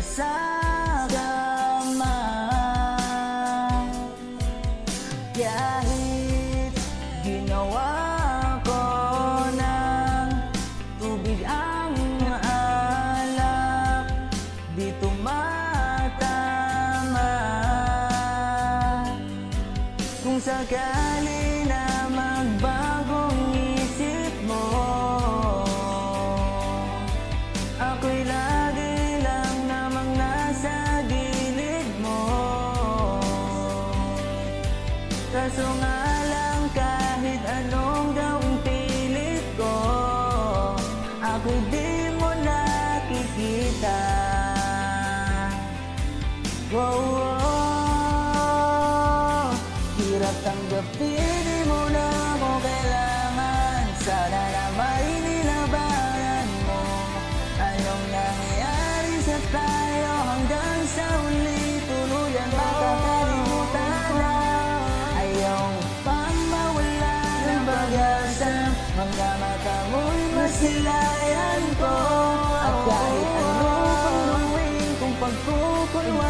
magkasama. Kahit ginawa ko ng tubig ang alak, di tumatama. Kung sakali na magbagong isip mo, ako'y lagi lang namang nasa gilid mo. Kaso nga lang kahit anong gawing pilit ko, ako'y di mo nakikita. Hirap tanggapin, di mo na ako kailangan. Sana na may nilabanan mo. Anong nangyayari sa tayo hanggang sa huli, tuluyan makakalimutan na. Ayaw pang mawala ng pag-asa, mga mata mo'y masilayan ko. At kahit ano pang gawin kung pagkukulwa